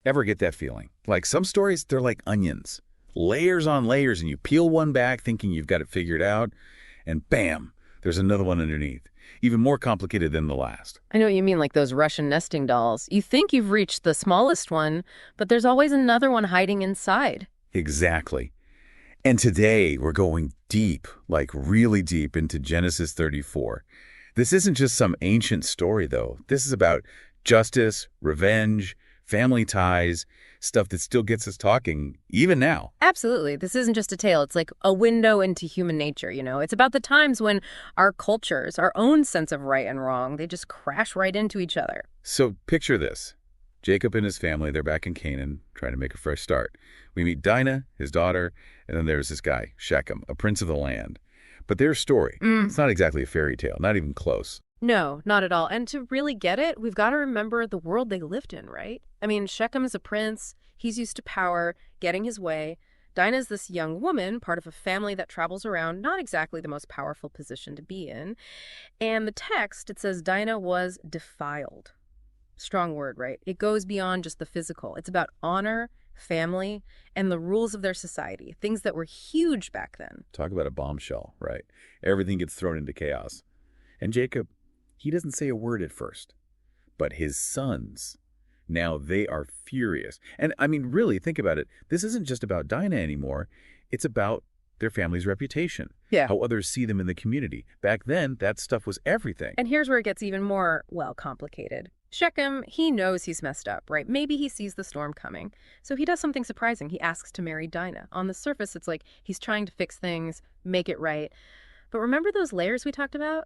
Ever get that feeling? Like some stories, they're like onions, layers on layers, and you peel one back thinking you've got it figured out, and bam, there's another one underneath, even more complicated than the last. I know what you mean, like those Russian nesting dolls. You think you've reached the smallest one, but there's always another one hiding inside. Exactly. And today we're going deep, like really deep into Genesis 34. This isn't just some ancient story, though. This is about justice, revenge, family ties, stuff that still gets us talking, even now. Absolutely. This isn't just a tale. It's like a window into human nature, you know? It's about the times when our cultures, our own sense of right and wrong, they just crash right into each other. So picture this. Jacob and his family, they're back in Canaan, trying to make a fresh start. We meet Dinah, his daughter, and then there's this guy, Shechem, a prince of the land. But their story, it's not exactly a fairy tale, not even close. No, not at all. And to really get it, we've got to remember the world they lived in, right? I mean, Shechem is a prince. He's used to power, getting his way. Dinah's this young woman, part of a family that travels around, not exactly the most powerful position to be in. And the text, it says Dinah was defiled. Strong word, right? It goes beyond just the physical. It's about honor, family, and the rules of their society, things that were huge back then. Talk about a bombshell, right? Everything gets thrown into chaos. And Jacob, he doesn't say a word at first. But his sons, now they are furious. And I mean, really, think about it. This isn't just about Dinah anymore. It's about their family's reputation. Yeah. How others see them in the community. Back then, that stuff was everything. And here's where it gets even more, well, complicated. Shechem, he knows he's messed up, right? Maybe he sees the storm coming. So he does something surprising. He asks to marry Dinah. On the surface, it's like he's trying to fix things, make it right. But remember those layers we talked about?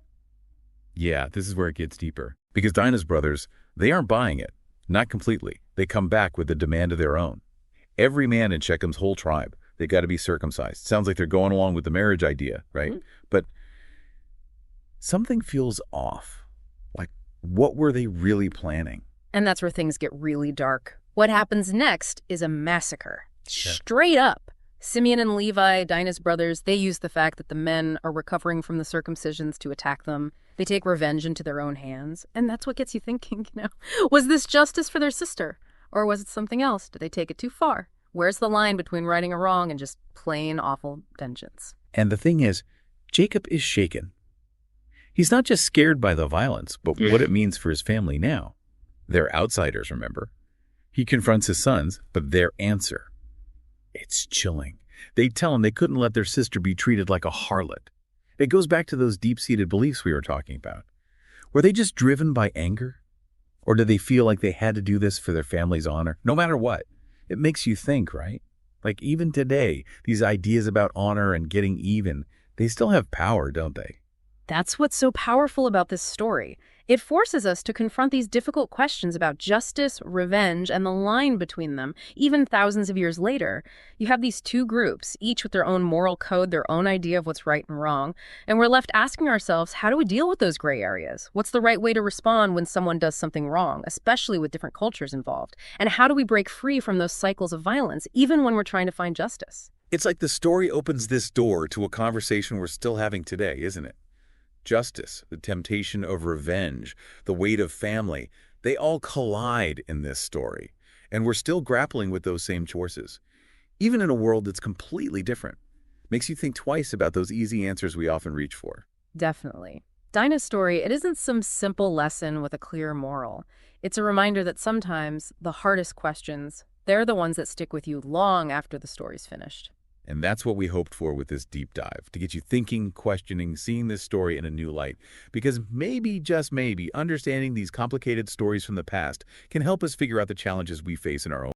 Yeah, this is where it gets deeper. Because Dinah's brothers, they aren't buying it. Not completely. They come back with a demand of their own. Every man in Shechem's whole tribe, they got to be circumcised. Sounds like they're going along with the marriage idea, right? But something feels off. Like, what were they really planning? And that's where things get really dark. What happens next is a massacre. Straight up. Simeon and Levi, Dinah's brothers, they use the fact that the men are recovering from the circumcisions to attack them. They take revenge into their own hands. And that's what gets you thinking, was this justice for their sister? Or was it something else? Did they take it too far? Where's the line between righting a wrong and just plain awful vengeance? And the thing is, Jacob is shaken. He's not just scared by the violence, but what it means for his family now. They're outsiders, remember? He confronts his sons, but their answer, it's chilling. They tell him they couldn't let their sister be treated like a harlot. It goes back to those deep-seated beliefs we were talking about. Were they just driven by anger? Or did they feel like they had to do this for their family's honor, no matter what? It makes you think, right? Like even today, these ideas about honor and getting even, they still have power, don't they? That's what's so powerful about this story. It forces us to confront these difficult questions about justice, revenge, and the line between them, even thousands of years later. You have these two groups, each with their own moral code, their own idea of what's right and wrong, and we're left asking ourselves, how do we deal with those gray areas? What's the right way to respond when someone does something wrong, especially with different cultures involved? And how do we break free from those cycles of violence, even when we're trying to find justice? It's like the story opens this door to a conversation we're still having today, isn't it? Justice, the temptation of revenge, the weight of family, they all collide in this story. And we're still grappling with those same choices, even in a world that's completely different. Makes you think twice about those easy answers we often reach for. Definitely. Dinah's story, it isn't some simple lesson with a clear moral. It's a reminder that sometimes the hardest questions, they're the ones that stick with you long after the story's finished. And that's what we hoped for with this deep dive, to get you thinking, questioning, seeing this story in a new light. Because maybe, just maybe, understanding these complicated stories from the past can help us figure out the challenges we face in our own